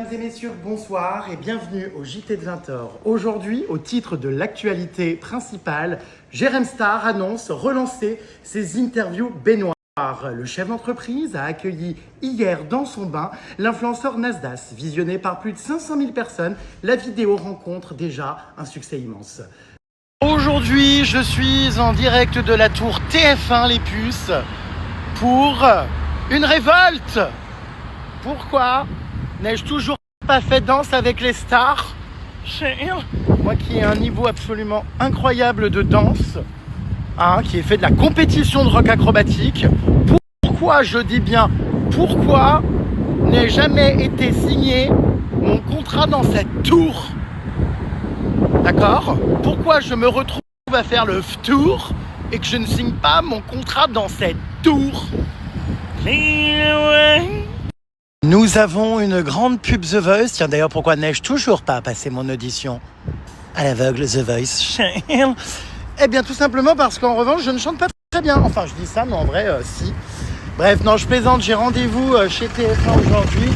Mesdames et messieurs, bonsoir et bienvenue au JT de 20h. Aujourd'hui, au titre de l'actualité principale, Jérém Star annonce relancer ses interviews baignoires. Le chef d'entreprise a accueilli hier dans son bain l'influenceur Nasdaq. Visionné par plus de 500 000 personnes, la vidéo rencontre déjà un succès immense. Aujourd'hui, je suis en direct de la tour TF1 Les Puces pour une révolte. Pourquoi n'ai-je toujours pas fait Danse avec les stars? Moi qui ai un niveau absolument incroyable de danse, qui ai fait de la compétition de rock acrobatique. Pourquoi, je dis bien pourquoi, n'ai jamais été signé mon contrat dans cette tour? D'accord? Pourquoi je me retrouve à faire le tour et que je ne signe pas mon contrat dans cette tour? Nous avons une grande pub The Voice. Tiens, d'ailleurs, pourquoi n'ai-je toujours pas passé mon audition à l'aveugle The Voice? Eh bien, tout simplement parce qu'en revanche, je ne chante pas très bien. Enfin, je dis ça, mais en vrai, si. Bref, non, je plaisante. J'ai rendez-vous chez TF1 aujourd'hui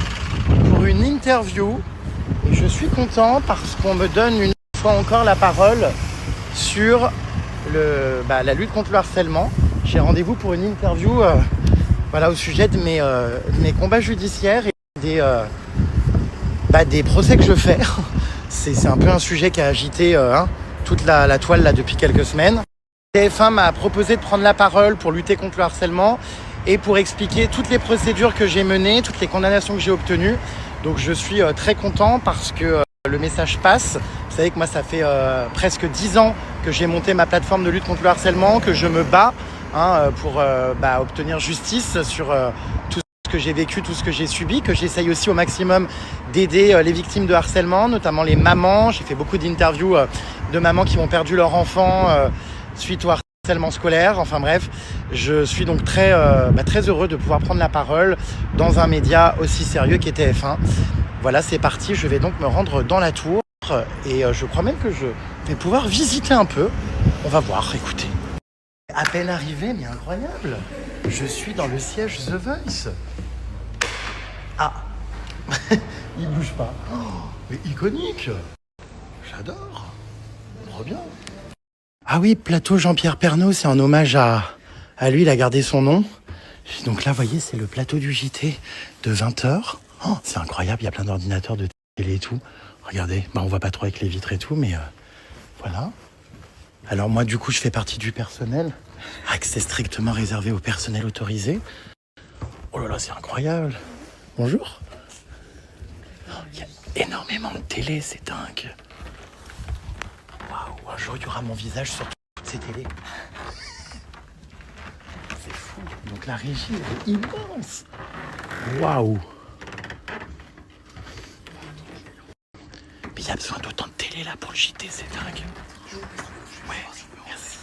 pour une interview. Et je suis content parce qu'on me donne une fois encore la parole sur la lutte contre le harcèlement. J'ai rendez-vous pour une interview au sujet de mes combats judiciaires et des procès que je fais. C'est un peu un sujet qui a agité toute la toile là, depuis quelques semaines. TF1 m'a proposé de prendre la parole pour lutter contre le harcèlement et pour expliquer toutes les procédures que j'ai menées, toutes les condamnations que j'ai obtenues. Donc je suis très content parce que le message passe. Vous savez que moi ça fait presque 10 ans que j'ai monté ma plateforme de lutte contre le harcèlement, que je me bats pour obtenir justice sur tout ce que j'ai vécu, tout ce que j'ai subi, que j'essaye aussi au maximum d'aider les victimes de harcèlement, notamment les mamans. J'ai fait beaucoup d'interviews de mamans qui ont perdu leur enfant suite au harcèlement scolaire. Enfin bref, je suis donc très heureux de pouvoir prendre la parole dans un média aussi sérieux qu'est TF1. Voilà, c'est parti, je vais donc me rendre dans la tour et je crois même que je vais pouvoir visiter un peu. On va voir, écoutez. À peine arrivé, mais incroyable. Je suis dans le siège The Voice. Ah, il bouge pas. Oh, mais iconique. J'adore. Trop bien. Ah oui, plateau Jean-Pierre Pernaut, c'est en hommage à lui, il a gardé son nom. Donc là, vous voyez, c'est le plateau du JT de 20h. Oh, c'est incroyable, il y a plein d'ordinateurs, de télé et tout. Regardez, on voit pas trop avec les vitres et tout, mais voilà. Alors moi, du coup, je fais partie du personnel. Accès strictement réservé au personnel autorisé. Oh là là, c'est incroyable. Bonjour. Il y a énormément de télé, c'est dingue. Waouh, un jour, il y aura mon visage sur toutes ces télés. C'est fou. Donc la régie, elle est immense. Waouh. Mais il y a besoin d'autant de télé là pour le JT, c'est dingue. Ouais, merci.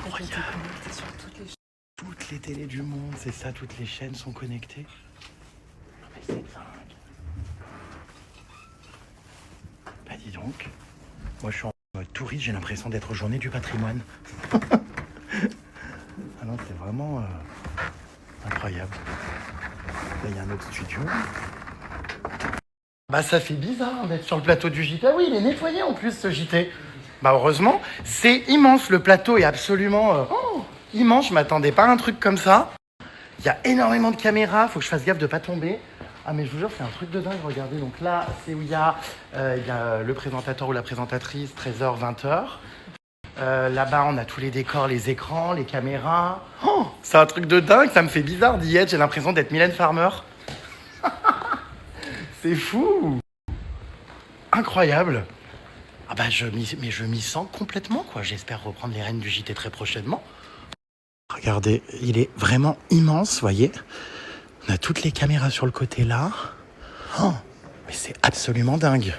Incroyable. Toutes les télés du monde, c'est ça, toutes les chaînes sont connectées. Non mais c'est dingue. Bah dis donc, moi je suis en mode touriste, j'ai l'impression d'être aux Journées du patrimoine. Ah non, c'est vraiment incroyable. Là il y a un autre studio. Bah ça fait bizarre d'être sur le plateau du JT. Ah oui, il est nettoyé en plus ce JT. Bah heureusement, c'est immense, le plateau est absolument immense, je m'attendais pas à un truc comme ça. Il y a énormément de caméras, faut que je fasse gaffe de pas tomber. Ah mais je vous jure, c'est un truc de dingue, regardez. Donc là, c'est où il y a le présentateur ou la présentatrice, 13h, 20h. Là-bas, on a tous les décors, les écrans, les caméras. Oh, c'est un truc de dingue, ça me fait bizarre d'y être, j'ai l'impression d'être Mylène Farmer. C'est fou. Incroyable. Ah bah je m'y sens complètement, quoi. J'espère reprendre les rênes du JT très prochainement. Regardez, il est vraiment immense, vous voyez. On a toutes les caméras sur le côté là. Oh, mais c'est absolument dingue.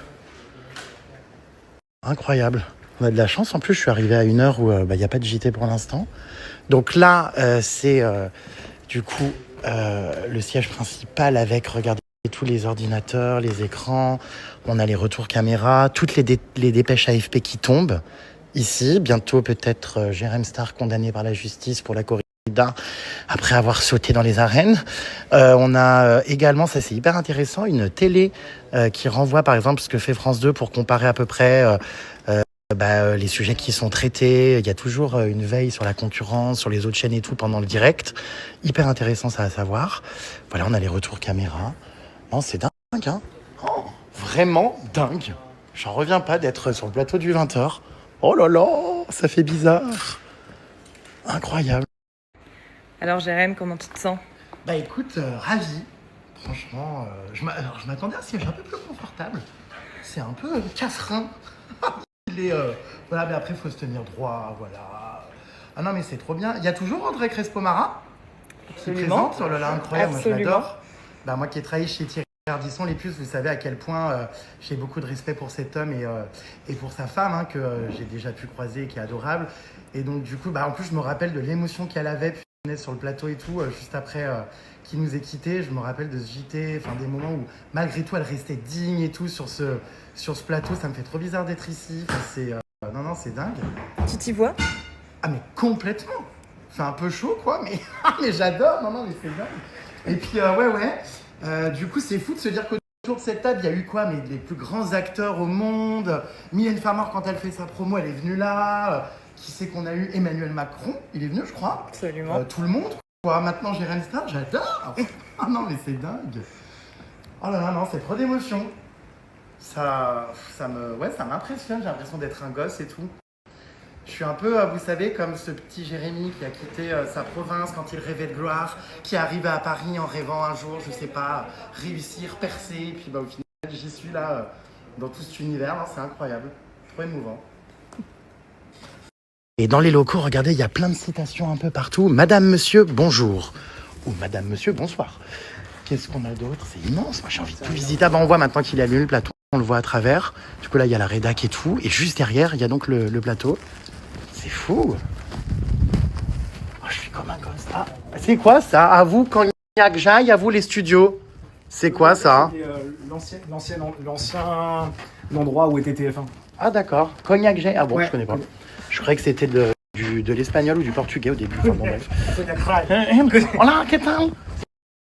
Incroyable. On a de la chance, en plus je suis arrivé à une heure où il n'y a pas de JT pour l'instant. Donc là, c'est du coup le siège principal avec, regardez, tous les ordinateurs, les écrans, on a les retours caméra, toutes les dépêches AFP qui tombent ici. Bientôt peut-être Jérém Star condamné par la justice pour la corruption. après avoir sauté dans les arènes. On a également, ça c'est hyper intéressant, une télé qui renvoie par exemple ce que fait France 2 pour comparer à peu près les sujets qui sont traités. Il y a toujours une veille sur la concurrence, sur les autres chaînes et tout pendant le direct. Hyper intéressant ça à savoir. Voilà, on a les retours caméra. Non, c'est dingue, hein. Oh, vraiment dingue. J'en reviens pas d'être sur le plateau du 20h. Oh là là, ça fait bizarre. Incroyable. Alors Jérém, comment tu te sens? Bah écoute, ravi. Franchement, je m'attendais à un siège un peu plus confortable. C'est un peu casse-rein. Voilà, mais après, il faut se tenir droit, voilà. Ah non, mais c'est trop bien. Il y a toujours André Crespo-Mara qui présente. Oh là là, incroyable, moi je l'adore. Bah, moi qui ai travaillé chez Thierry Ardisson, les puces, vous savez à quel point j'ai beaucoup de respect pour cet homme et pour sa femme, hein, que j'ai déjà pu croiser et qui est adorable. Et donc, du coup, bah, en plus, je me rappelle de l'émotion qu'elle avait sur le plateau et tout, juste après qu'il nous ait quittés. Je me rappelle de ce JT, enfin des moments où malgré tout elle restait digne et tout sur ce plateau. Ça me fait trop bizarre d'être ici. Enfin, non, c'est dingue. Tu t'y vois? Ah mais complètement. C'est un peu chaud quoi, mais, mais j'adore. Non, mais c'est dingue. Et puis ouais. Du coup c'est fou de se dire qu'autour de cette table il y a eu quoi, mais les plus grands acteurs au monde. Mylène Farmer quand elle fait sa promo, elle est venue là. Qui c'est qu'on a eu? Emmanuel Macron, il est venu, je crois. Absolument. Tout le monde, quoi. Maintenant, Jérém Star, j'adore. Ah non, mais c'est dingue. Oh là là, non, c'est trop d'émotion. Ça m'impressionne. J'ai l'impression d'être un gosse et tout. Je suis un peu, vous savez, comme ce petit Jérémy qui a quitté sa province quand il rêvait de gloire, qui est arrivé à Paris en rêvant un jour, je sais pas, réussir, percer. Et puis, au final, j'y suis là, dans tout cet univers. Non, c'est incroyable. Trop émouvant. Et dans les locaux, regardez, il y a plein de citations un peu partout. Madame, monsieur, bonjour. Ou Madame, monsieur, bonsoir. Qu'est-ce qu'on a d'autre? C'est immense. Moi, j'ai envie de tout visiter. Ah, on voit maintenant qu'il y a le plateau. On le voit à travers. Du coup, là, il y a la rédac et tout. Et juste derrière, il y a donc le plateau. C'est fou. Oh, je suis comme un gosse. Ah, c'est quoi ça? À vous, Cognac Jaille, à vous, les studios. C'est quoi ça? L'ancien endroit où était TF1. Ah, d'accord. Cognac Jaille. Ah bon, ouais. Je connais pas. Je croyais que c'était de l'espagnol ou du portugais au début. Enfin, bon, bref. Hola, ¿qué tal? On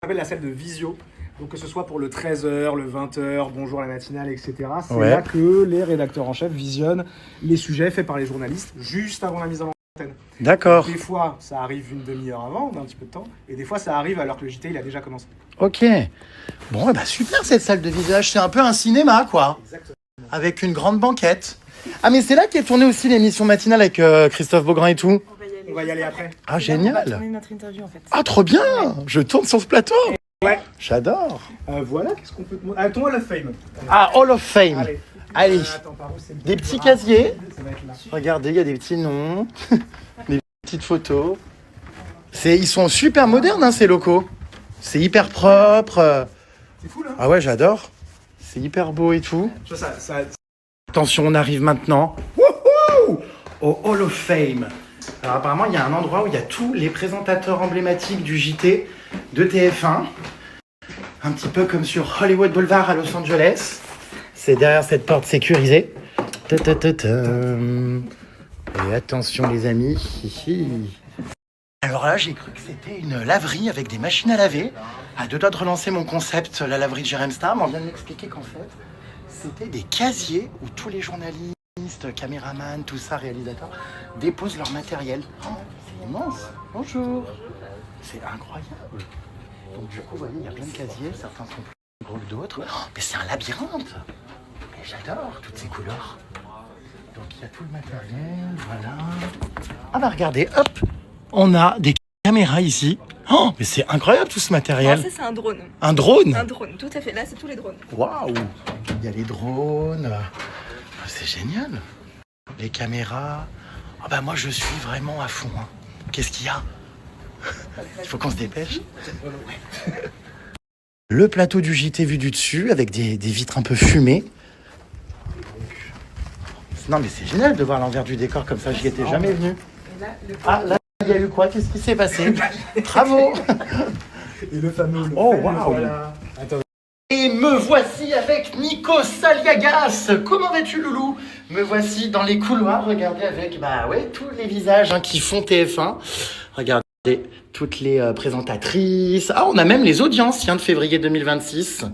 appelle la salle de visio. Donc que ce soit pour le 13h, le 20h, bonjour la matinale, etc. C'est là que les rédacteurs en chef visionnent les sujets faits par les journalistes juste avant la mise en antenne. D'accord. Des fois, ça arrive une demi-heure avant, d'un petit peu de temps. Et des fois, ça arrive alors que le JT, il a déjà commencé. Ok. Bon, bah super cette salle de visage. C'est un peu un cinéma, quoi. Exactement. Avec une grande banquette. Ah, mais c'est là qu'est tournée aussi l'émission matinale avec Christophe Beaugrand et tout. On va y aller après. Ah, On génial. va tourner notre interview en fait. Ah, trop bien. Je tourne sur ce plateau. Ouais. J'adore. Voilà, qu'est-ce qu'on peut te montrer? Ton Hall of Fame. Ah, Hall of Fame. Allez. Attends, par où c'est le Des petits casiers. Ça va être là. Regardez, il y a des petits noms, des petites photos. Ils sont super modernes, hein, ces locaux. C'est hyper propre. C'est fou là. Ah ouais, j'adore. C'est hyper beau et tout. Tu vois, ça... Attention, on arrive maintenant wouhou, au Hall of Fame. Alors apparemment, il y a un endroit où il y a tous les présentateurs emblématiques du JT de TF1. Un petit peu comme sur Hollywood Boulevard à Los Angeles. C'est derrière cette porte sécurisée. Et attention les amis. Alors là, j'ai cru que c'était une laverie avec des machines à laver. À deux doigts de relancer mon concept, la laverie de Jérém Star, mais on vient de m'expliquer qu'en fait, c'était des casiers où tous les journalistes, caméramans, tout ça, réalisateurs, déposent leur matériel. Oh, c'est immense. Bonjour. C'est incroyable. Donc du coup, vous voyez, il y a plein de casiers, certains sont plus gros que d'autres. Oh, mais c'est un labyrinthe. Mais j'adore toutes ces couleurs. Donc il y a tout le matériel, voilà. Ah bah regardez, hop, on a des caméras ici. Oh, mais c'est incroyable tout ce matériel. Non, ça c'est un drone. Un drone? Un drone, tout à fait. Là, c'est tous les drones. Waouh! Il y a les drones. C'est génial. Les caméras. Ah bah moi je suis vraiment à fond. Hein. Qu'est-ce qu'il y a? Il faut qu'on se dépêche. Le plateau du JT vu du dessus avec des vitres un peu fumées. Non mais c'est génial de voir l'envers du décor comme ça. J'y étais jamais venu. Ah là il y a eu quoi? Qu'est-ce qui s'est passé? Bravo! Et le fameux. Oh waouh! Voilà. Attends. Et me voici avec Nico Saliagas. Comment vas-tu, Loulou? Me voici dans les couloirs, regardez, avec tous les visages qui font TF1. Regardez. regardez, toutes les présentatrices. Ah, on a même les audiences, de février 2026.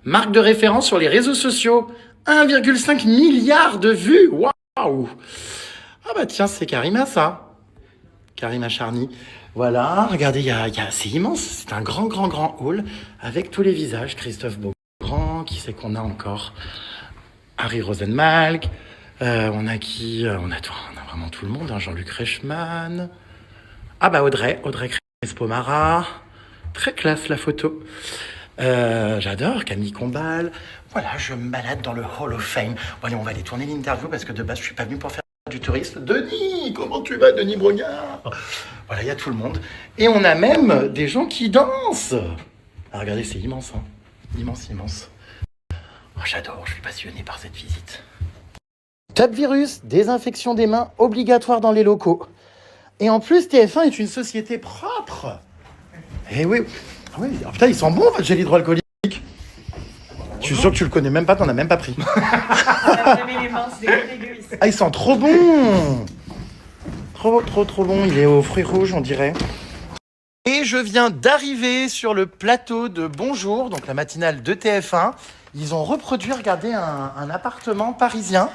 Marque de référence sur les réseaux sociaux. 1,5 milliard de vues. Waouh! Ah bah tiens, c'est Karima, ça. Karima Charny. Voilà, regardez, c'est immense. C'est un grand hall avec tous les visages. Christophe Beaugrand, qui c'est qu'on a encore? Harry Rosenmalk. On a qui? On a vraiment tout le monde. Jean-Luc Reichmann. Ah bah Audrey Crespo-Mara. Très classe la photo. J'adore Camille Combal. Voilà, je me balade dans le Hall of Fame. Bon, allez, on va aller tourner l'interview parce que de base, je suis pas venu pour faire du touriste. Denis, comment tu vas, Denis Brognard? Voilà, il y a tout le monde. Et on a même des gens qui dansent. Ah, regardez, c'est immense, hein. Immense. Oh, j'adore, je suis passionné par cette visite. Top virus, désinfection des mains obligatoire dans les locaux. Et en plus, TF1 est une société propre. Eh oui. Ah oui. Oh, putain, il sent bon, votre gel hydroalcoolique. Je suis sûr que tu le connais même pas, t'en as même pas pris. Ah, il sent trop bon. Trop bon. Il est aux fruits rouges, on dirait. Et je viens d'arriver sur le plateau de Bonjour, donc la matinale de TF1. Ils ont reproduit, regardez, un appartement parisien.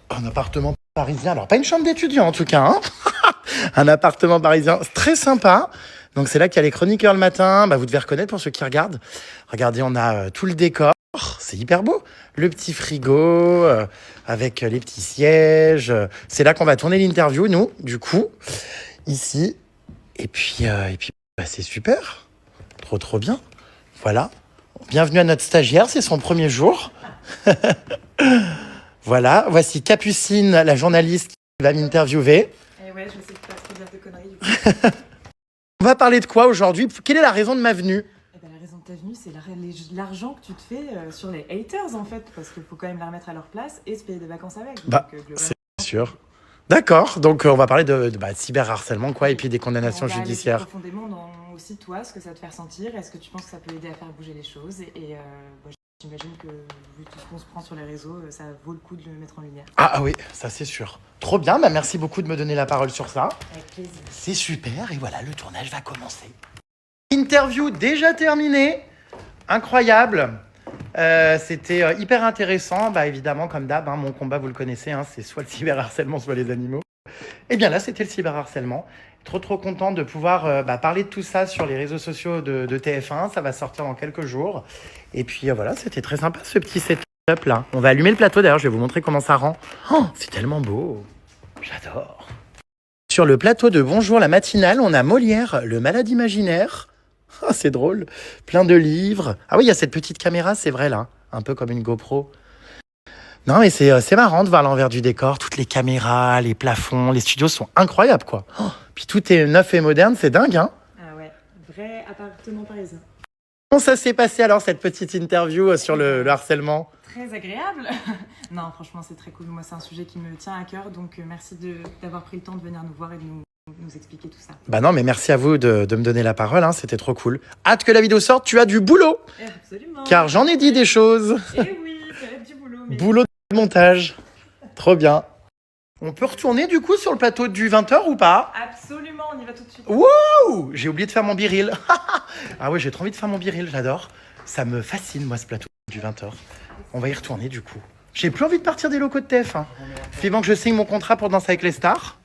Un appartement parisien, alors pas une chambre d'étudiant en tout cas, hein. Un appartement parisien très sympa. Donc c'est là qu'il y a les chroniqueurs le matin, vous devez reconnaître pour ceux qui regardent. Regardez, on a tout le décor, c'est hyper beau. Le petit frigo, avec les petits sièges. C'est là qu'on va tourner l'interview, nous, du coup, ici. Et puis c'est super, trop bien. Voilà, bienvenue à notre stagiaire, c'est son premier jour. Voilà, voici Capucine, la journaliste qui va m'interviewer. Et ouais, je sais pas trop dire de conneries du coup. On va parler de quoi aujourd'hui? Quelle est la raison de ma venue? La raison de ta venue, c'est l'argent que tu te fais sur les haters en fait, parce qu'il faut quand même la remettre à leur place et se payer des vacances avec. C'est sûr. D'accord, donc on va parler de cyberharcèlement quoi, et puis des condamnations judiciaires. On va aller plus profondément dans aussi toi, ce que ça te fait ressentir, est-ce que tu penses que ça peut aider à faire bouger les choses et j'imagine que vu tout ce qu'on se prend sur les réseaux, ça vaut le coup de le mettre en lumière. Ah oui, ça c'est sûr. Trop bien, merci beaucoup de me donner la parole sur ça. Avec plaisir. C'est super, et voilà, le tournage va commencer. Interview déjà terminée, incroyable. C'était hyper intéressant, évidemment comme d'hab, mon combat vous le connaissez, c'est soit le cyberharcèlement, soit les animaux. Et bien là c'était le cyberharcèlement. Trop content de pouvoir parler de tout ça sur les réseaux sociaux de TF1, ça va sortir dans quelques jours. Et puis voilà, c'était très sympa ce petit setup là. On va allumer le plateau d'ailleurs, je vais vous montrer comment ça rend. Oh, c'est tellement beau, j'adore. Sur le plateau de Bonjour la matinale, on a Molière, le malade imaginaire. Oh, c'est drôle, plein de livres. Ah oui, il y a cette petite caméra, c'est vrai là, un peu comme une GoPro. Non mais c'est marrant de voir l'envers du décor, toutes les caméras, les plafonds, les studios sont incroyables quoi. Oh, puis tout est neuf et moderne, c'est dingue hein. Ah ouais, vrai appartement parisien. Comment ça s'est passé alors cette petite interview sur le harcèlement? Très agréable. Non franchement c'est très cool, moi c'est un sujet qui me tient à cœur, donc merci d'avoir pris le temps de venir nous voir et de nous expliquer tout ça. Non mais merci à vous de me donner la parole, c'était trop cool. Hâte que la vidéo sorte, tu as du boulot. Absolument. Car j'en ai dit des choses. Eh oui, ça va être du boulot. Mais... Boulot de montage, trop bien. On peut retourner du coup sur le plateau du 20h ou pas? Absolument, on y va tout de suite. Wouh! J'ai oublié de faire mon biril. Ah ouais, j'ai trop envie de faire mon biril, j'adore. Ça me fascine moi ce plateau du 20h. On va y retourner du coup. J'ai plus envie de partir des locaux de TF1. Vivant que je signe mon contrat pour Danser avec les stars.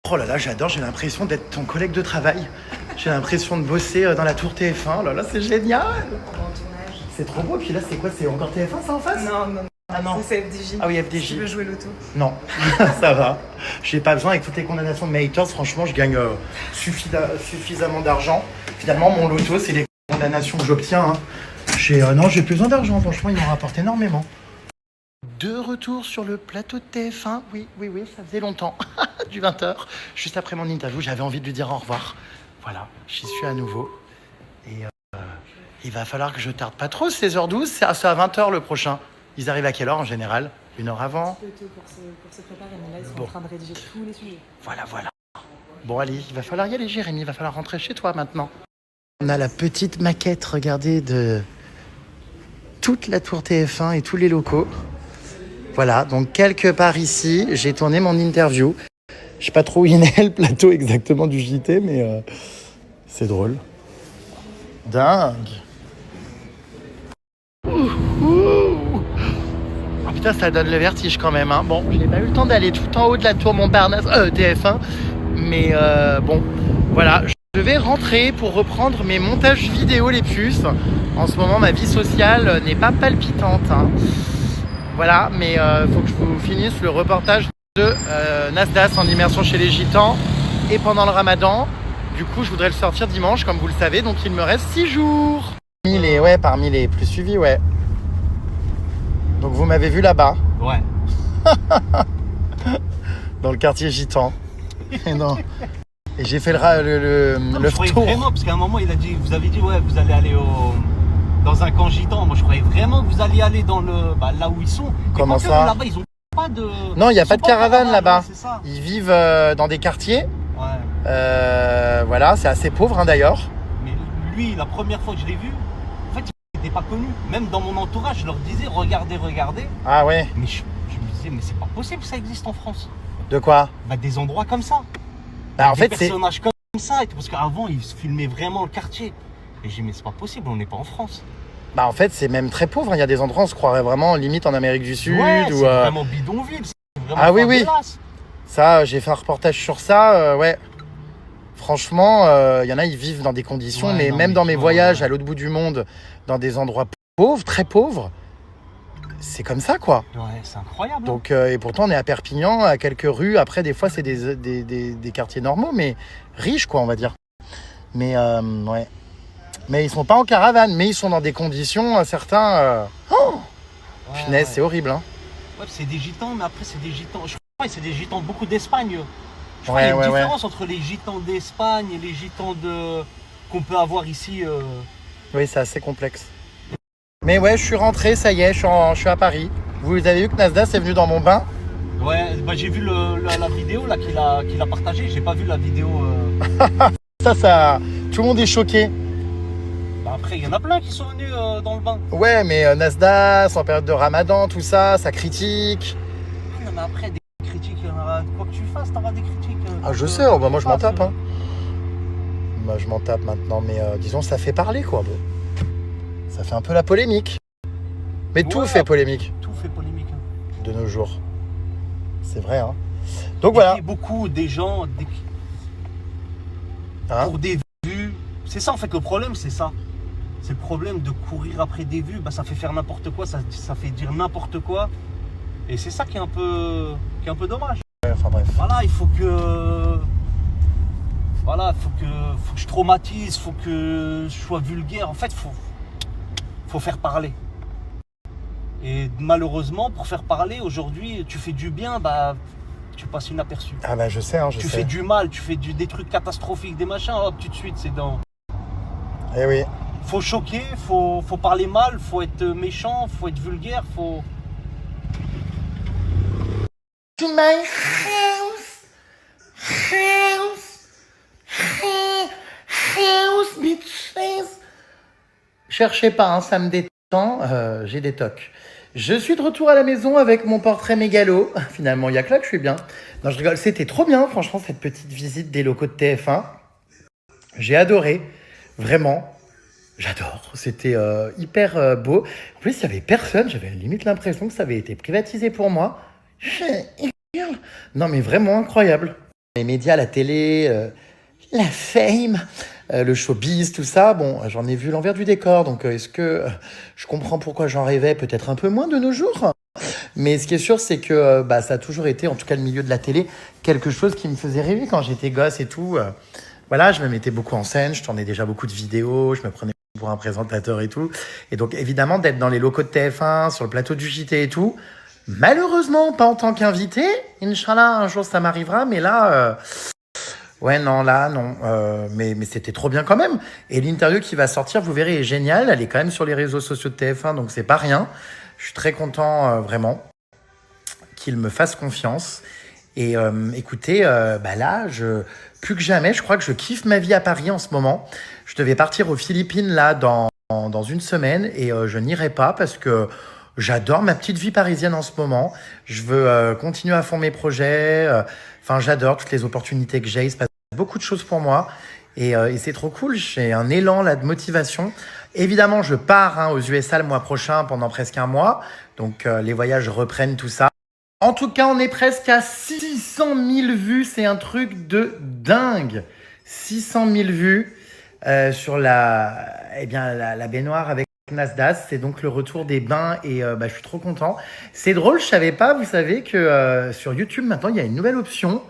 Oh là là, j'adore, j'ai l'impression d'être ton collègue de travail. J'ai l'impression de bosser dans la tour TF1. Oh là là, c'est génial. C'est trop beau. Puis là, c'est quoi? C'est encore TF1 ça en face? Non. Ah non. C'est FDJ. Ah oui, FDJ. Tu veux jouer l'auto? Non, ça va. J'ai pas besoin avec toutes les condamnations de mes haters. Franchement, je gagne suffisamment d'argent. Finalement, mon loto, c'est les condamnations que j'obtiens. Non, j'ai plus besoin d'argent. Franchement, ils m'en rapportent énormément. De retour sur le plateau de TF1. Oui, ça faisait longtemps. Du 20h. Juste après mon interview, j'avais envie de lui dire au revoir. Voilà, j'y suis à nouveau. Et il va falloir que je tarde pas trop. 16h12, c'est à 20h le prochain. Ils arrivent à quelle heure en général? Une heure avant? Pour se préparer, mais là ils sont en train de rédiger tous les sujets. Voilà. Bon allez, il va falloir y aller Jérémy, il va falloir rentrer chez toi maintenant. On a la petite maquette, regardez, de toute la tour TF1 et tous les locaux. Voilà, donc quelque part ici, j'ai tourné mon interview. Je sais pas trop où il est le plateau exactement du JT, mais c'est drôle. Dingue. Oh putain, ça donne le vertige quand même. Hein. Bon, je n'ai pas eu le temps d'aller tout en haut de la tour Montparnasse, TF1. Mais bon, voilà. Je vais rentrer pour reprendre mes montages vidéo les puces. En ce moment, ma vie sociale n'est pas palpitante. Hein. Voilà, mais faut que je vous finisse le reportage de Nasdaq en immersion chez les Gitans et pendant le Ramadan. Du coup, je voudrais le sortir dimanche, comme vous le savez, donc il me reste 6 jours. Parmi les plus suivis, ouais. Donc vous m'avez vu là-bas. Ouais. Dans le quartier Gitan. Et non. Et j'ai fait le tour. Vraiment, parce qu'à un moment, vous avez dit, ouais, vous allez aller dans un camp gitan. Moi, je croyais vraiment que vous alliez aller dans là où ils sont. Comment ça? Là-bas, ils ont pas de... Non, il n'y a pas de caravane là-bas. C'est ça. Ils vivent dans des quartiers. Ouais. Voilà, c'est assez pauvre hein, d'ailleurs. Mais lui, la première fois que je l'ai vu, en fait, il n'était pas connu. Même dans mon entourage, je leur disais, regardez. Ah ouais. Mais je me disais, mais c'est pas possible que ça existe en France. De quoi? Des endroits comme ça. Bah, en des fait, personnages comme ça. Parce qu'avant, ils se filmaient vraiment le quartier. Et j'ai dit, mais c'est pas possible, on n'est pas en France. Bah en fait, c'est même très pauvre. Il y a des endroits où on se croirait vraiment limite en Amérique du Sud. Ouais, ou, c'est vraiment bidonville. C'est vraiment Ah oui, dégueulasse. Ça, j'ai fait un reportage sur ça. Ouais. Franchement, il y en a, ils vivent dans des conditions, Ouais, mais non, même mais dans mes tu vois, voyages ouais. à l'autre bout du monde, dans des endroits pauvres, très pauvres, c'est comme ça, quoi. Ouais, c'est incroyable. Donc, et pourtant, on est à Perpignan, à quelques rues. Après, des fois, c'est des quartiers normaux, mais riches, quoi, on va dire. Mais, ouais. Mais ils sont pas en caravane, mais ils sont dans des conditions, certains... Punaise, c'est horrible, hein. Ouais, c'est des gitans, mais après, c'est des gitans... Je crois que c'est des gitans beaucoup d'Espagne. Je crois Ouais, qu'il y a une ouais, différence entre les gitans d'Espagne et les gitans qu'on peut avoir ici. Oui, c'est assez complexe. Mais ouais, je suis rentré, ça y est, je suis à Paris. Vous avez vu que Nasdaq est venu dans mon bain? Ouais, j'ai vu la vidéo là qu'il a partagée. J'ai pas vu la vidéo. Ça, tout le monde est choqué. Après, il y en a plein qui sont venus dans le bain. Ouais, mais Nasdaq, en période de Ramadan, tout ça, ça critique. Non, mais après, des critiques, il y en aura. Quoi que tu fasses, t'auras des critiques. Ah, je sais, moi je m'en tape. Hein. Moi je m'en tape maintenant, mais disons, ça fait parler, quoi. Bon. Ça fait un peu la polémique. Mais tout fait polémique. Tout fait polémique. Hein. De nos jours. C'est vrai, hein. Donc voilà. Beaucoup des gens, pour des vues. C'est ça, en fait, le problème, c'est ça. C'est le problème de courir après des vues. Ça fait faire n'importe quoi, ça fait dire n'importe quoi. Et c'est ça qui est un peu dommage. Ouais, enfin bref. Voilà, il faut que... Voilà, faut que je traumatise, faut que je sois vulgaire. En fait, faut faire parler. Et malheureusement, pour faire parler, aujourd'hui, tu fais du bien, tu passes inaperçu. Ah bah je sais, hein, je sais. Tu fais du mal, tu fais des trucs catastrophiques, des machins, hop, tout de suite, c'est dans... Eh oui. Faut choquer, faut parler mal, faut être méchant, faut être vulgaire, faut... To my house, bitches. Cherchez pas, hein, ça me détend, j'ai des tocs. Je suis de retour à la maison avec mon portrait mégalo. Finalement, il y a que là que je suis bien. Non, je rigole, c'était trop bien, franchement, cette petite visite des locaux de TF1. J'ai adoré, vraiment. J'adore, c'était hyper beau. En plus, il n'y avait personne, j'avais limite l'impression que ça avait été privatisé pour moi. Non, mais vraiment incroyable. Les médias, la télé, la fame, le showbiz, tout ça, bon, j'en ai vu l'envers du décor, donc est-ce que je comprends pourquoi j'en rêvais peut-être un peu moins de nos jours? Mais ce qui est sûr, c'est que ça a toujours été, en tout cas le milieu de la télé, quelque chose qui me faisait rêver quand j'étais gosse et tout. Voilà, je me mettais beaucoup en scène, je tournais déjà beaucoup de vidéos, je me prenais pour un présentateur et tout. Et donc, évidemment, d'être dans les locaux de TF1, sur le plateau du JT et tout, malheureusement, pas en tant qu'invité. Inch'Allah, un jour, ça m'arrivera. Mais là, ouais, non, là, non. Mais c'était trop bien quand même. Et l'interview qui va sortir, vous verrez, est géniale. Elle est quand même sur les réseaux sociaux de TF1, donc c'est pas rien. Je suis très content, vraiment, qu'il me fasse confiance. Et écoutez, là, plus que jamais, je crois que je kiffe ma vie à Paris en ce moment. Je devais partir aux Philippines là dans une semaine et je n'irai pas parce que j'adore ma petite vie parisienne en ce moment. Je veux continuer à fond mes projets. Enfin, j'adore toutes les opportunités que j'ai. Il se passe beaucoup de choses pour moi. Et c'est trop cool. J'ai un élan là de motivation. Évidemment, je pars aux USA le mois prochain pendant presque un mois. Donc, les voyages reprennent tout ça. En tout cas, on est presque à 600 000 vues. C'est un truc de dingue. 600 000 vues sur la baignoire avec Nasdaq. C'est donc le retour des bains et je suis trop content. C'est drôle, je savais pas, vous savez que sur YouTube, maintenant, il y a une nouvelle option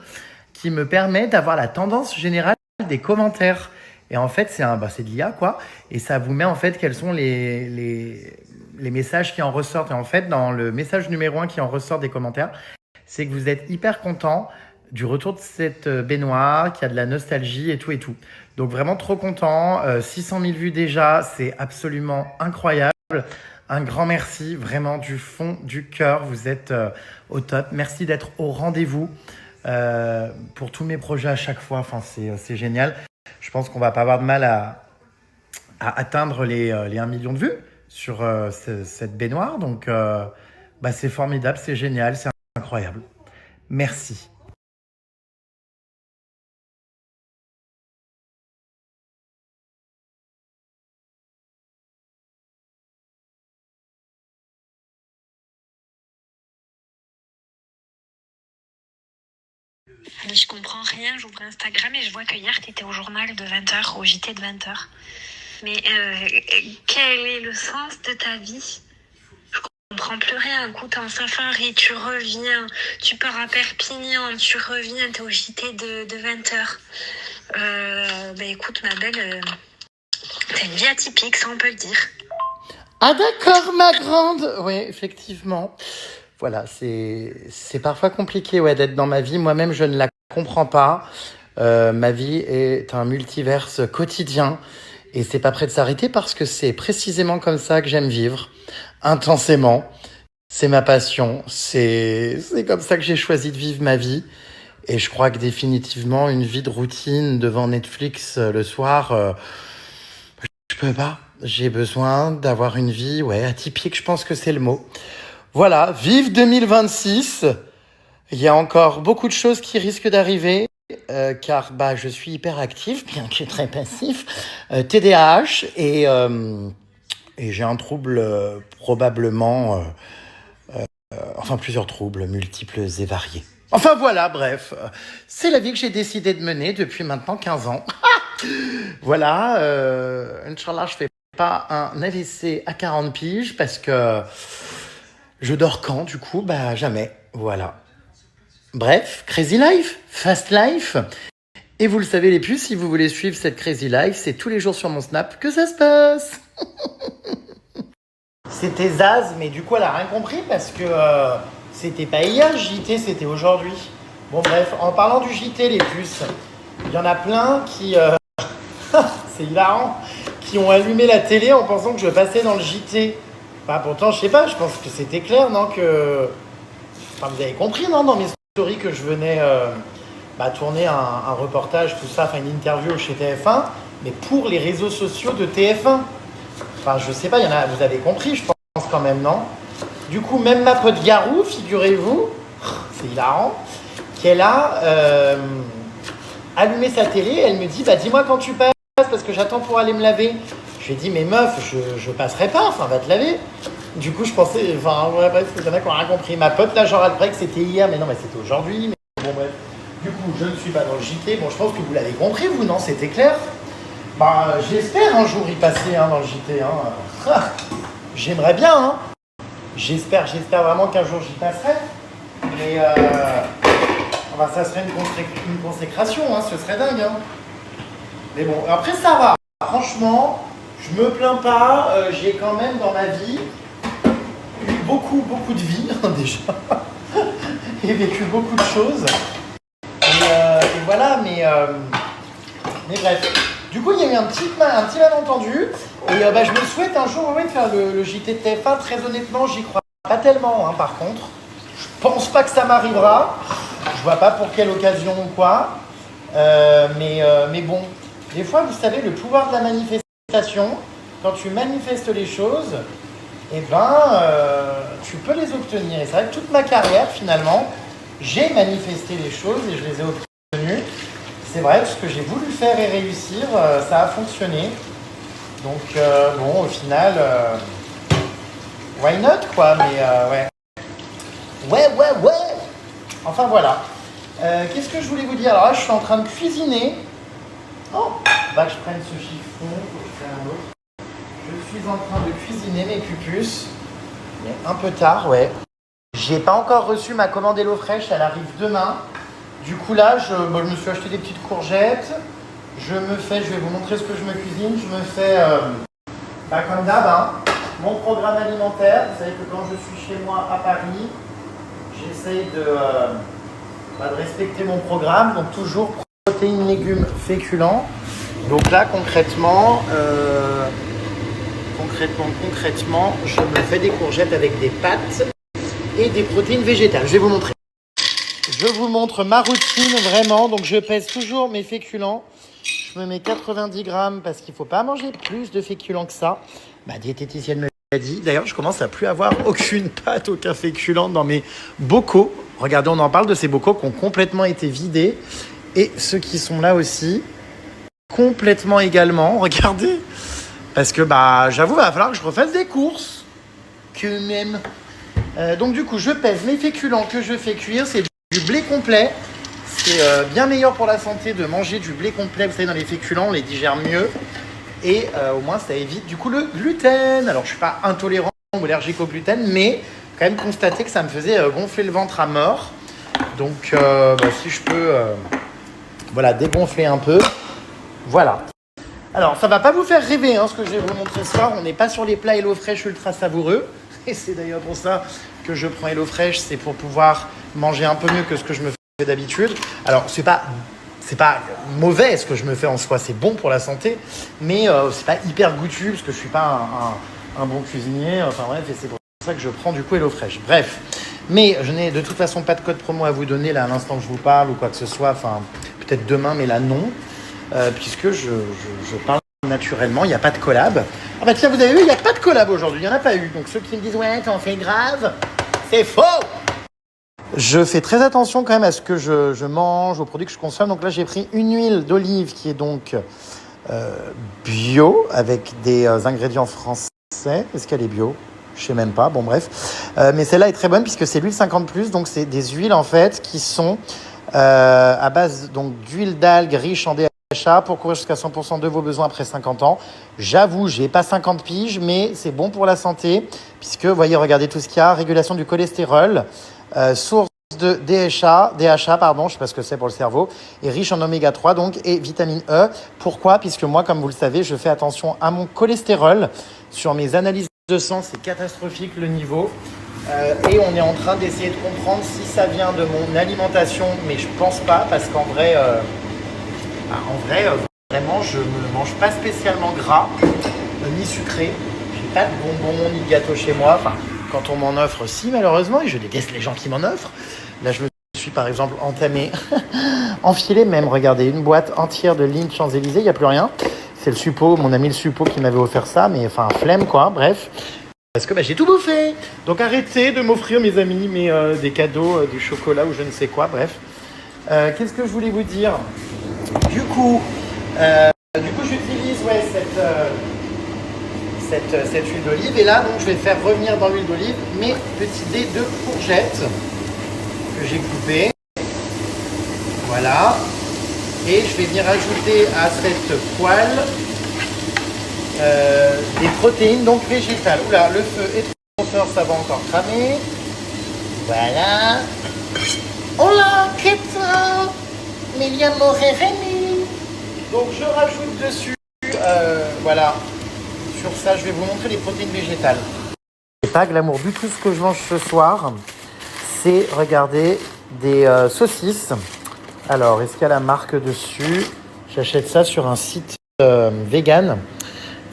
qui me permet d'avoir la tendance générale des commentaires. Et en fait, c'est de l'IA, quoi. Et ça vous met, en fait, quels sont les messages qui en ressortent. Et en fait, dans le message numéro 1 qui en ressort des commentaires, c'est que vous êtes hyper content du retour de cette baignoire, qu'il y a de la nostalgie et tout et tout. Donc vraiment trop content. 600 000 vues déjà, c'est absolument incroyable. Un grand merci, vraiment du fond du cœur. Vous êtes au top. Merci d'être au rendez-vous pour tous mes projets à chaque fois. Enfin, c'est génial. Je pense qu'on va pas avoir de mal à atteindre les 1 million de vues sur cette baignoire. Donc, c'est formidable, c'est génial, c'est incroyable. Merci. Mais je comprends rien, j'ouvre Instagram et je vois que hier t'étais au journal de 20h, au JT de 20h. Mais quel est le sens de ta vie? Je comprends plus rien. Un coup t'es en safari, tu reviens, tu pars à Perpignan, tu reviens, t'es au JT de 20h. Écoute ma belle, t'as une vie atypique, ça on peut le dire. Ah d'accord ma grande. Oui, effectivement. Voilà, c'est parfois compliqué d'être dans ma vie. Moi-même, je ne la comprends pas. Ma vie est un multiverse quotidien et c'est pas prêt de s'arrêter parce que c'est précisément comme ça que j'aime vivre, intensément. C'est ma passion. C'est comme ça que j'ai choisi de vivre ma vie. Et je crois que définitivement, une vie de routine devant Netflix le soir, je peux pas. J'ai besoin d'avoir une vie atypique, je pense que c'est le mot. Voilà, vive 2026. Il y a encore beaucoup de choses qui risquent d'arriver, car je suis hyper actif, bien que très passif, TDAH, et j'ai un trouble probablement, plusieurs troubles multiples et variés. Enfin voilà, bref, c'est la vie que j'ai décidé de mener depuis maintenant 15 ans. Voilà, Inch'Allah, je fais pas un AVC à 40 piges, parce que... Je dors quand, du coup? Jamais. Voilà. Bref, crazy life, fast life. Et vous le savez les puces, si vous voulez suivre cette crazy life, c'est tous les jours sur mon Snap que ça se passe. C'était Zaz, mais du coup, elle a rien compris parce que c'était pas hier le JT, c'était aujourd'hui. Bon, bref, en parlant du JT, les puces, il y en a plein qui... c'est hilarant, qui ont allumé la télé en pensant que je passais dans le JT. Pourtant, je sais pas, je pense que c'était clair, non, que... vous avez compris, non, dans mes stories que je venais tourner un reportage, tout ça, une interview chez TF1, mais pour les réseaux sociaux de TF1. Je sais pas, il y en a, vous avez compris, je pense quand même, non? Du coup, même ma pote Garou, figurez-vous, c'est hilarant, qu'elle a allumé sa télé, elle me dit, dis-moi quand tu passes, parce que j'attends pour aller me laver. Je lui ai dit, mais meuf, je passerai pas, va te laver. Du coup, je pensais, bref, il y en a qui n'ont rien compris. Ma pote, là, genre, après que c'était hier, mais non, mais c'était aujourd'hui. Mais bon, bref. Du coup, je ne suis pas dans le JT. Bon, je pense que vous l'avez compris, vous, non? C'était clair? J'espère un jour y passer dans le JT. J'aimerais bien, J'espère vraiment qu'un jour j'y passerai. Mais, ça serait une consécration, ce serait dingue, Mais bon, après, ça va. Franchement, je me plains pas, j'ai quand même dans ma vie eu beaucoup de vie déjà et vécu beaucoup de choses. Et voilà, mais bref. Du coup, il y a eu un petit malentendu et je me souhaite un jour de faire le JT de TF1. Très honnêtement, j'y crois pas tellement, par contre. Je pense pas que ça m'arrivera. Je vois pas pour quelle occasion ou quoi. Mais bon. Des fois, vous savez, le pouvoir de la manifestation, quand tu manifestes les choses, eh ben, tu peux les obtenir. Et c'est vrai que toute ma carrière, finalement, j'ai manifesté les choses et je les ai obtenues. C'est vrai que ce que j'ai voulu faire et réussir, ça a fonctionné. Donc, bon, au final, why not, quoi, mais ouais. Ouais. Enfin, voilà. Qu'est-ce que je voulais vous dire? Alors là, je suis en train de cuisiner. Oh, bah que je prenne ce chiffon, faut que je fasse un autre. Je suis en train de cuisiner mes pupus. Il est un peu tard, ouais. J'ai pas encore reçu ma commande HelloFresh, elle arrive demain. Du coup là, je me suis acheté des petites courgettes. Je vais vous montrer ce que je me cuisine. Je me fais, comme d'hab, hein, mon programme alimentaire. Vous savez que quand je suis chez moi à Paris, j'essaye de respecter mon programme. Donc toujours protéines, légumes, féculents. Donc là, concrètement, je me fais des courgettes avec des pâtes et des protéines végétales. Je vais vous montrer. Je vous montre ma routine vraiment. Donc je pèse toujours mes féculents. Je me mets 90 grammes parce qu'il ne faut pas manger plus de féculents que ça. Ma diététicienne me l'a dit. D'ailleurs, je commence à plus avoir aucune pâte, aucun féculent dans mes bocaux. Regardez, on en parle de ces bocaux qui ont complètement été vidés. Et ceux qui sont là aussi, complètement également. Regardez. Parce que, j'avoue, il va falloir que je refasse des courses. Que même. Donc, du coup, je pèse mes féculents que je fais cuire. C'est du blé complet. C'est bien meilleur pour la santé de manger du blé complet. Vous savez, dans les féculents, on les digère mieux. Et au moins, ça évite du coup le gluten. Alors, je ne suis pas intolérant ou allergique au gluten, mais quand même constater que ça me faisait gonfler le ventre à mort. Donc, si je peux dégonfler un peu. Voilà. Alors, ça ne va pas vous faire rêver ce que je vais vous montrer ce soir. On n'est pas sur les plats HelloFresh ultra savoureux. Et c'est d'ailleurs pour ça que je prends HelloFresh. C'est pour pouvoir manger un peu mieux que ce que je me fais d'habitude. Alors, c'est pas mauvais ce que je me fais en soi. C'est bon pour la santé. Mais c'est pas hyper goûtu parce que je ne suis pas un bon cuisinier. Enfin bref, et c'est pour ça que je prends du coup HelloFresh. Bref. Mais je n'ai de toute façon pas de code promo à vous donner là à l'instant que je vous parle ou quoi que ce soit. Enfin, peut-être demain, mais là non. Puisque je parle naturellement, il n'y a pas de collab. Ah bah tiens, vous avez vu, il n'y a pas de collab aujourd'hui, il n'y en a pas eu. Donc ceux qui me disent « Ouais, t'en fais grave », c'est faux. Je fais très attention quand même à ce que je mange, aux produits que je consomme. Donc là, j'ai pris une huile d'olive qui est donc bio, avec des ingrédients français. Est-ce qu'elle est bio ? Je ne sais même pas, bon bref. Mais celle-là est très bonne puisque c'est l'huile 50+, donc c'est des huiles en fait qui sont à base donc d'huile d'algues riche en DHA pour couvrir jusqu'à 100% de vos besoins après 50 ans. J'avoue, j'ai pas 50 piges, mais c'est bon pour la santé puisque, vous voyez, regardez tout ce qu'il y a. Régulation du cholestérol, source de DHA, je sais pas ce que c'est pour le cerveau, et riche en oméga 3 donc, et vitamine E. Pourquoi ? Puisque moi, comme vous le savez, je fais attention à mon cholestérol. Sur mes analyses de sang, c'est catastrophique le niveau. Et on est en train d'essayer de comprendre si ça vient de mon alimentation, mais je pense pas, parce qu'en vrai, vraiment, je ne mange pas spécialement gras, ni sucré. J'ai pas de bonbons ni de gâteaux chez moi. Enfin, quand on m'en offre, si, malheureusement, et je déteste les gens qui m'en offrent. Là, je me suis par exemple enfilé même, regardez, une boîte entière de Lindt Champs-Élysées, il n'y a plus rien. C'est le suppo, mon ami le suppo qui m'avait offert ça, mais enfin, flemme quoi, bref. Parce que j'ai tout bouffé. Donc arrêtez de m'offrir, mes amis, des cadeaux, du chocolat ou je ne sais quoi, bref. Qu'est-ce que je voulais vous dire ? Du coup, j'utilise cette huile d'olive. Et là, donc, je vais faire revenir dans l'huile d'olive mes petits dés de courgettes que j'ai coupés. Voilà. Et je vais venir ajouter à cette poêle des protéines donc végétales. Oula, le feu est trop fort, ça va encore cramer. Voilà. Hola, qu'est-ce que me llamo Rémi. Donc je rajoute dessus, voilà. Sur ça, je vais vous montrer les protéines végétales. C'est pas glamour du tout ce que je mange ce soir. C'est, regardez, des saucisses. Alors, est-ce qu'il y a la marque dessus ? J'achète ça sur un site vegan.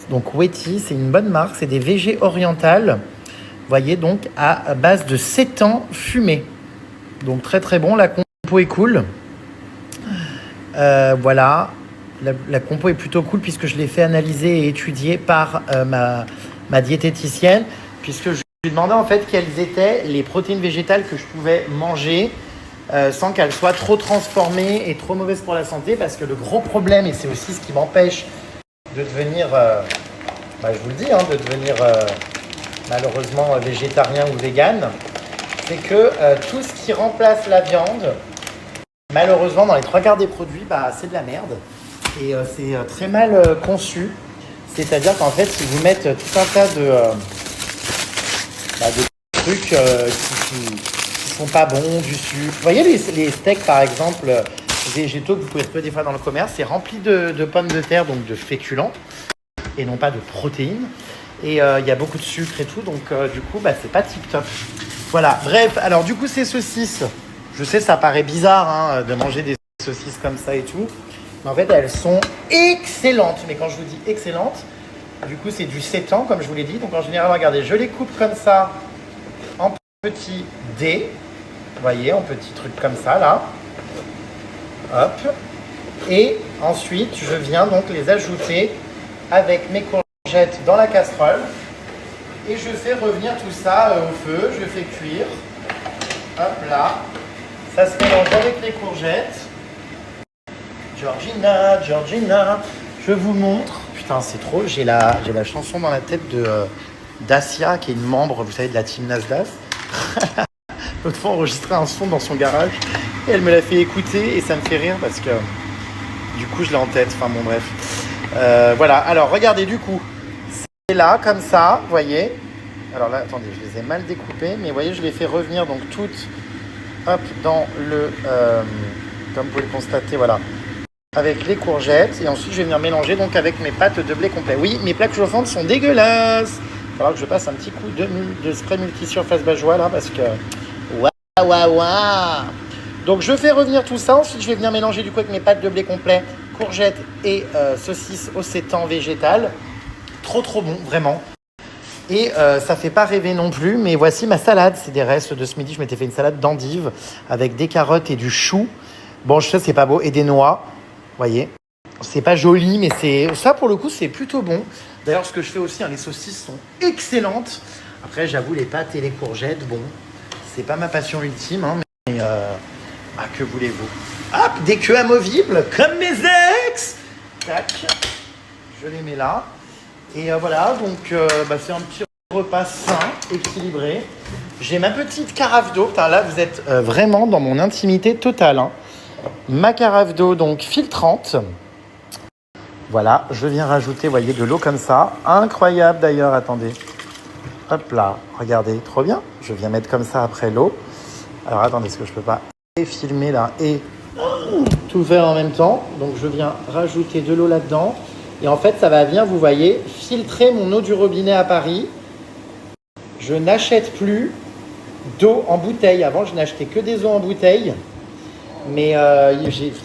Donc, Weti, c'est une bonne marque. C'est des végés orientales. Vous voyez, donc, à base de sétan fumé. Donc, très, très bon. La compo est cool. Voilà. La compo est plutôt cool puisque je l'ai fait analyser et étudier par ma diététicienne. puisque je lui demandais en fait quelles étaient les protéines végétales que je pouvais manger sans qu'elles soient trop transformées et trop mauvaises pour la santé, parce que le gros problème, et c'est aussi ce qui m'empêche de devenir, je vous le dis, de devenir malheureusement végétarien ou vegan, c'est que tout ce qui remplace la viande, malheureusement dans les 3/4 des produits, c'est de la merde et c'est très mal conçu. C'est-à-dire qu'en fait, ils vous mettent tout un tas de trucs qui sont pas bons, du sucre. Vous voyez les steaks par exemple végétaux que vous pouvez trouver des fois dans le commerce, c'est rempli de pommes de terre, donc de féculents et non pas de protéines. Et il y a beaucoup de sucre et tout, donc du coup, c'est pas tip top. Voilà, bref, alors du coup, ces saucisses, je sais, ça paraît bizarre de manger des saucisses comme ça et tout, mais en fait, elles sont excellentes. Mais quand je vous dis excellentes, du coup, c'est du sétan, comme je vous l'ai dit. Donc en général, regardez, je les coupe comme ça, en petits dés, vous voyez, en petits trucs comme ça, là. Hop. Et ensuite, je viens donc les ajouter avec mes courgettes dans la casserole. Et je fais revenir tout ça au feu, je fais cuire. Hop là. Ça se mélange avec les courgettes. Georgina, Georgina, je vous montre. Putain, c'est trop. J'ai la chanson dans la tête d'Asia, qui est une membre, vous savez, de la team Nasdaq. L'autre fois, enregistrer un son dans son garage. Et elle me l'a fait écouter et ça me fait rire parce que du coup, je l'ai en tête. Enfin, bon, bref. Voilà. Alors, regardez, du coup. C'est là, comme ça, vous voyez. Alors là, attendez, je les ai mal découpées, mais vous voyez, je les fais revenir donc toutes, hop, dans le, comme vous pouvez le constater, voilà, avec les courgettes. Et ensuite, je vais venir mélanger donc avec mes pâtes de blé complet. Oui, mes plaques chauffantes sont dégueulasses. Il va falloir que je passe un petit coup de spray multisurface Bajois là, parce que, waouh. Donc, je fais revenir tout ça. Ensuite, je vais venir mélanger du coup avec mes pâtes de blé complet, courgettes et saucisses au sétan végétal. Trop bon, vraiment. Et ça fait pas rêver non plus, mais voici ma salade. C'est des restes de ce midi. Je m'étais fait une salade d'endives avec des carottes et du chou. Bon, je sais, c'est pas beau. Et des noix, vous voyez. C'est pas joli, mais ça, pour le coup, c'est plutôt bon. D'ailleurs, ce que je fais aussi, les saucisses sont excellentes. Après, j'avoue, les pâtes et les courgettes, bon, c'est pas ma passion ultime, mais que voulez-vous. Hop, des queues amovibles, comme mes ex. Tac, je les mets là. Et voilà, donc c'est un petit repas sain, équilibré. J'ai ma petite carafe d'eau. Putain, là, vous êtes vraiment dans mon intimité totale. Ma carafe d'eau, donc filtrante. Voilà, je viens rajouter, vous voyez, de l'eau comme ça. Incroyable d'ailleurs, attendez. Hop là, regardez, trop bien. Je viens mettre comme ça après l'eau. Alors attendez, est-ce que je peux pas filmer là et tout faire en même temps. Donc je viens rajouter de l'eau là-dedans. Et en fait, ça va venir, vous voyez, filtrer mon eau du robinet à Paris. Je n'achète plus d'eau en bouteille. Avant, je n'achetais que des eaux en bouteille. Mais j'ai vu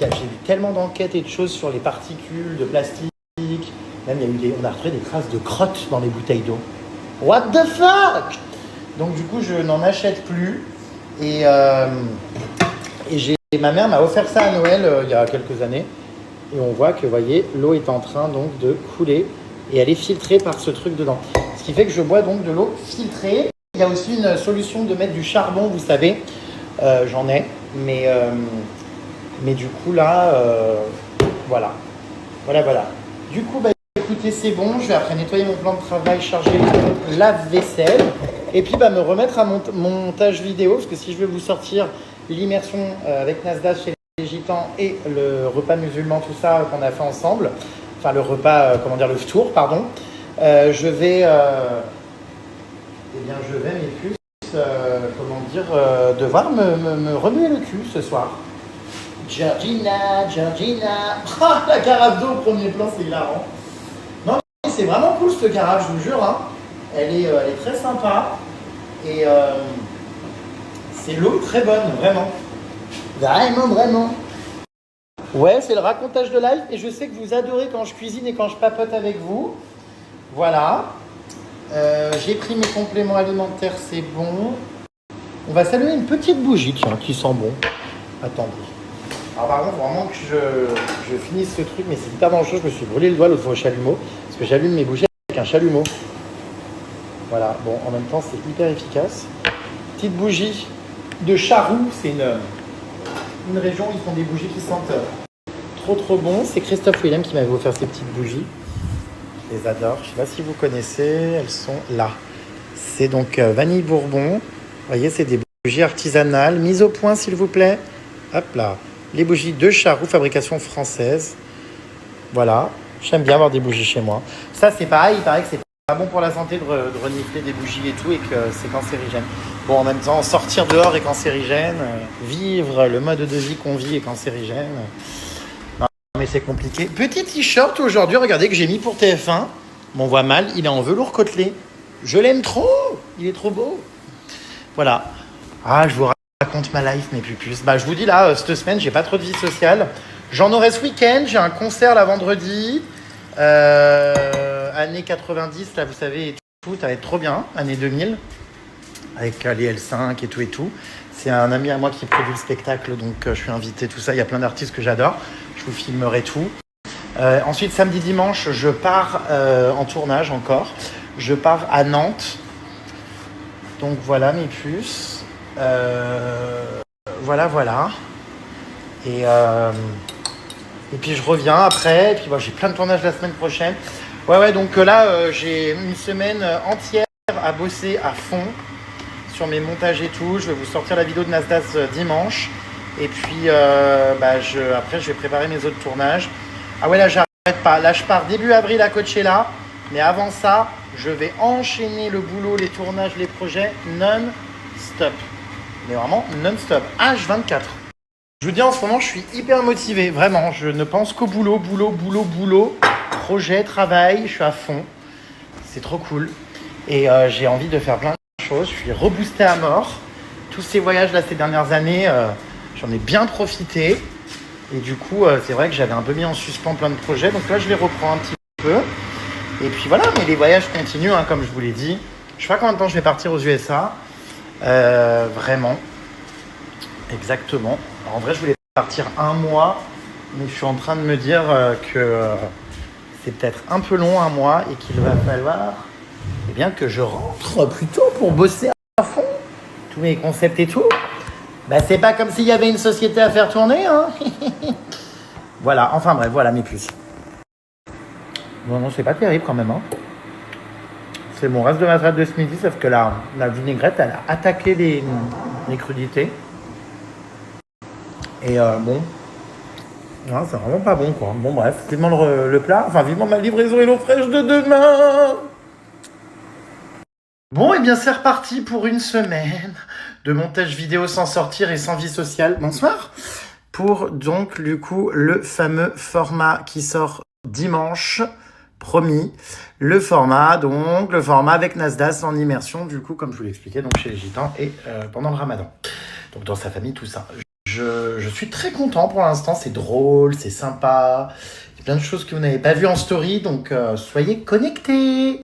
tellement d'enquêtes et de choses sur les particules de plastique. Même, on a retrouvé des traces de crottes dans les bouteilles d'eau. What the fuck? Donc, du coup, je n'en achète plus. Et ma mère m'a offert ça à Noël il y a quelques années. Et on voit que, vous voyez, l'eau est en train donc de couler et elle est filtrée par ce truc dedans. Ce qui fait que je bois donc de l'eau filtrée. Il y a aussi une solution de mettre du charbon, vous savez. J'en ai, mais du coup là, voilà. Du coup, écoutez, c'est bon. Je vais après nettoyer mon plan de travail, charger le lave-vaisselle et puis me remettre à mon montage vidéo parce que si je veux vous sortir l'immersion avec Nasdaq chez les Gitans et le repas musulman, tout ça qu'on a fait ensemble, enfin le repas, le tour, pardon, je vais mes puces, devoir me remuer le cul ce soir. Georgina, la carafe d'eau au premier plan, c'est hilarant. Non, mais c'est vraiment cool cette carafe, je vous jure, elle est très sympa et c'est l'eau très bonne, vraiment. Vraiment. Ouais, c'est le racontage de live et je sais que vous adorez quand je cuisine et quand je papote avec vous. Voilà. J'ai pris mes compléments alimentaires, c'est bon. On va s'allumer une petite bougie, tiens, qui sent bon. Attendez. Alors par contre, vraiment que je finisse ce truc, mais c'est hyper dangereux. Je me suis brûlé le doigt l'autre fois au chalumeau, parce que j'allume mes bougies avec un chalumeau. Voilà, bon, en même temps, c'est hyper efficace. Petite bougie de Charroux, c'est une région où ils font des bougies qui sentent trop bon. C'est Christophe Willem qui m'avait offert ces petites bougies. Je les adore. Je ne sais pas si vous connaissez, elles sont là. C'est donc vanille bourbon. Vous voyez, c'est des bougies artisanales. Mises au point, s'il vous plaît. Hop là. Les bougies de Charroux, fabrication française. Voilà. J'aime bien avoir des bougies chez moi. Ça, c'est pareil. Il paraît que c'est pas bon pour la santé de renifler des bougies et tout et que c'est cancérigène. Bon, en même temps, sortir dehors est cancérigène. Vivre le mode de vie qu'on vit est cancérigène. Non, mais c'est compliqué. Petit t-shirt aujourd'hui, regardez, que j'ai mis pour TF1. On voit mal, il est en velours côtelé. Je l'aime trop. Il est trop beau. Voilà. Ah, je vous raconte ma life, mes pupus. Bah, je vous dis là, cette semaine, j'ai pas trop de vie sociale. J'en aurai ce week-end. J'ai un concert là vendredi. Année 90, là, vous savez, et tout, ça va être trop bien. Année 2000, avec les L5 et tout et tout. C'est un ami à moi qui produit le spectacle, donc je suis invité, tout ça. Il y a plein d'artistes que j'adore. Je vous filmerai tout. Ensuite, samedi, dimanche, je pars en tournage encore. Je pars à Nantes. Donc voilà mes puces. Voilà. Et puis je reviens après. Et puis j'ai plein de tournages la semaine prochaine. Ouais, donc là, j'ai une semaine entière à bosser à fond sur mes montages et tout. Je vais vous sortir la vidéo de Nasdaq dimanche. Et puis, après, je vais préparer mes autres tournages. Ah ouais, là, j'arrête pas. Là, je pars début avril à Coachella. Mais avant ça, je vais enchaîner le boulot, les tournages, les projets non-stop. Mais vraiment non-stop. H24. Je vous dis, en ce moment, je suis hyper motivé. Vraiment, je ne pense qu'au boulot. Projet, travail, je suis à fond. C'est trop cool. Et j'ai envie de faire plein de choses. Je suis reboosté à mort. Tous ces voyages là ces dernières années, j'en ai bien profité. Et du coup, c'est vrai que j'avais un peu mis en suspens plein de projets. Donc là, je les reprends un petit peu. Et puis voilà, mais les voyages continuent, hein, comme je vous l'ai dit. Je sais pas combien de temps je vais partir aux USA. Vraiment. Exactement. Alors, en vrai, je voulais partir un mois. Mais je suis en train de me dire que c'est peut-être un peu long, un mois, et qu'il va falloir que je rentre plus tôt pour bosser à fond. Tous mes concepts et tout. C'est pas comme s'il y avait une société à faire tourner, hein. Voilà, enfin bref, voilà mes puces. Non, c'est pas terrible quand même, hein. C'est mon reste de ma salade de ce midi, sauf que la vinaigrette, elle a attaqué les crudités. Et bon... Non, c'est vraiment pas bon, quoi. Bon, bref, vivement le plat. Enfin, vivement ma livraison et l'eau fraîche de demain. Bon, et bien, c'est reparti pour une semaine de montage vidéo sans sortir et sans vie sociale. Bonsoir. Pour, donc, du coup, le fameux format qui sort dimanche, promis. Le format avec Nasdaq en immersion, du coup, comme je vous l'expliquais, donc chez les Gitans et pendant le Ramadan. Donc, dans sa famille, tout ça. Je suis très content pour l'instant, c'est drôle, c'est sympa. Il y a plein de choses que vous n'avez pas vues en story, donc soyez connectés.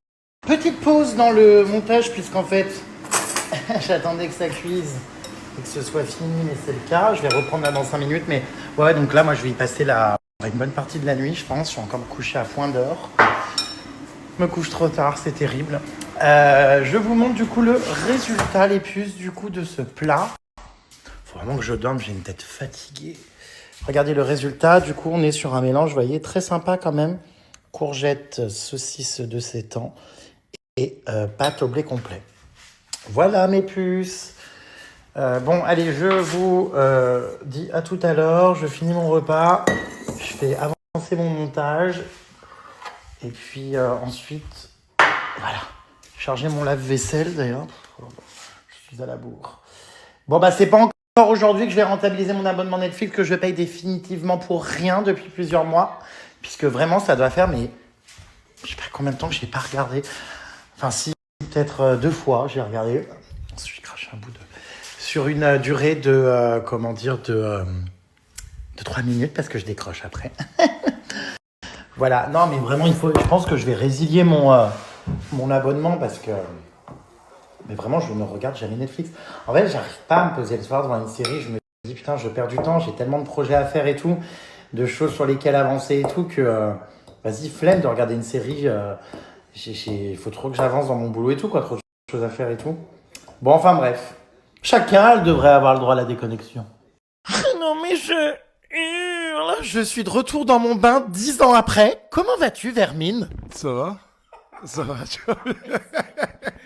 Petite pause dans le montage, puisqu'en fait, j'attendais que ça cuise et que ce soit fini, mais c'est le cas. Je vais reprendre là dans 5 minutes, mais ouais, donc là, moi, je vais y passer une bonne partie de la nuit, je pense. Je suis encore couché à point d'heure. Je me couche trop tard, c'est terrible. Je vous montre du coup le résultat, les puces, du coup, de ce plat. Faut vraiment que je dorme, j'ai une tête fatiguée. Regardez le résultat, du coup on est sur un mélange, vous voyez, très sympa quand même. Courgettes, saucisses de 7 ans et pâte au blé complet. Voilà mes puces. Bon, allez, je vous dis à tout à l'heure. Je finis mon repas, je fais avancer mon montage. Et puis ensuite, voilà, charger mon lave-vaisselle d'ailleurs. Je suis à la bourre. Bon, c'est pas encore aujourd'hui que je vais rentabiliser mon abonnement Netflix que je paye définitivement pour rien depuis plusieurs mois, puisque vraiment ça doit faire, mais je sais pas combien de temps que je l'ai pas regardé. Enfin si, peut-être 2 fois j'ai regardé. Je vais cracher un bout sur une durée de 3 minutes parce que je décroche après. Voilà, non mais vraiment je pense que je vais résilier mon abonnement parce que... Mais vraiment, je ne regarde jamais Netflix. En fait, j'arrive pas à me poser le soir devant une série. Je me dis, putain, je perds du temps. J'ai tellement de projets à faire et tout, de choses sur lesquelles avancer et tout, que vas-y, flemme de regarder une série Il faut trop que j'avance dans mon boulot et tout, quoi. Trop de choses à faire et tout. Bon, enfin bref. Chacun devrait avoir le droit à la déconnexion. Non mais je hurle. Je suis de retour dans mon bain 10 ans après. Comment vas-tu, Vermine? Ça va? Ça va, tu vois.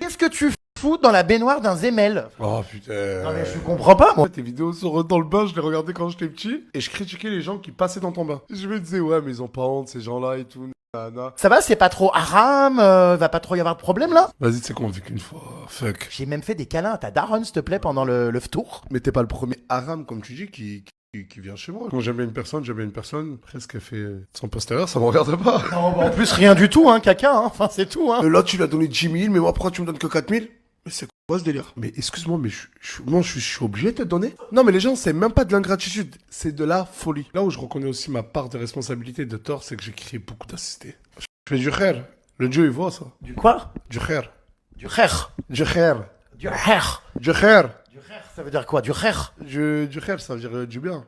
Qu'est-ce que tu fous dans la baignoire d'un Zemel? Oh putain. Non mais je comprends pas, moi. Tes vidéos sur dans le bain, je les regardais quand j'étais petit et je critiquais les gens qui passaient dans ton bain. Je me disais, ouais, mais ils ont pas honte, ces gens-là et tout. Nana. Ça va, c'est pas trop haram, va pas trop y avoir de problème là? Vas-y, tu sais qu'on vit qu'une fois. Fuck. J'ai même fait des câlins à ta daronne, s'il te plaît, pendant le tour. Mais t'es pas le premier haram, comme tu dis, qui vient chez moi. Quand j'aime bien une personne, presque qu'elle fait son postérieur, ça me regarde pas. Non, bah, en plus, rien du tout, hein, caca, hein. Enfin, c'est tout, hein. Là, tu lui as donné 10 000, mais moi, pourquoi tu me donnes que 4 000? Mais c'est quoi ce délire? Mais excuse-moi, mais je suis obligé de te donner? Non, mais les gens, c'est même pas de l'ingratitude, c'est de la folie. Là où je reconnais aussi ma part de responsabilité et de tort, c'est que j'ai créé beaucoup d'assistés. Je fais du khair. Le Dieu, il voit ça. Du quoi? Du khair. Du khair. Du khair. Du khair. Du khair. Du khair, ça veut dire quoi? Du khair? Du khair, ça veut dire du bien.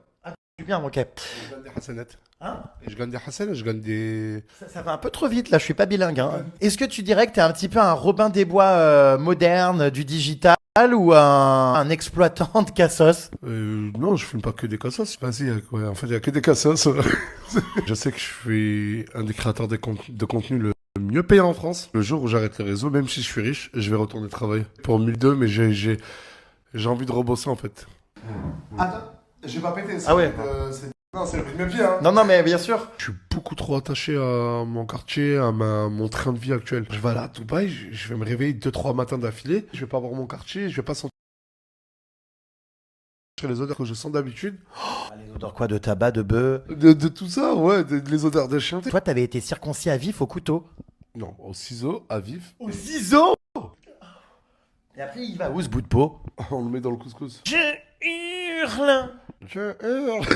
Du bien, ok. Je gagne des hasanettes. Hein? Et je gagne des hasanettes, je gagne des... Ça va un peu trop vite, là, je suis pas bilingue, hein. Est-ce que tu dirais que t'es un petit peu un Robin des Bois moderne, du digital, ou un exploitant de cassos? Non, je filme pas que des cassos. Vas-y, ouais, en fait, il y a que des cassos. Je sais que je suis un des créateurs de contenu le mieux payé en France. Le jour où j'arrête les réseaux, même si je suis riche, je vais retourner travailler pour 1002, mais j'ai envie de rebosser, en fait. Attends, j'ai pas pété. Ah ouais. Non, c'est le rythme vie, hein. Non, mais bien sûr. Je suis beaucoup trop attaché à mon quartier, à mon train de vie actuel. Je vais aller à Dubaï, je vais me réveiller 2-3 matins d'affilée. Je vais pas voir mon quartier, je vais pas sentir les odeurs que je sens d'habitude. Les odeurs quoi? De tabac, de bœuf? De tout ça, ouais, les odeurs de chien. Toi, t'avais été circoncis à vif au couteau. Non, au ciseau, à vif. Au ciseau? Et après, il va où ce bout de peau? On le met dans le couscous. Je hurle. Je hurle.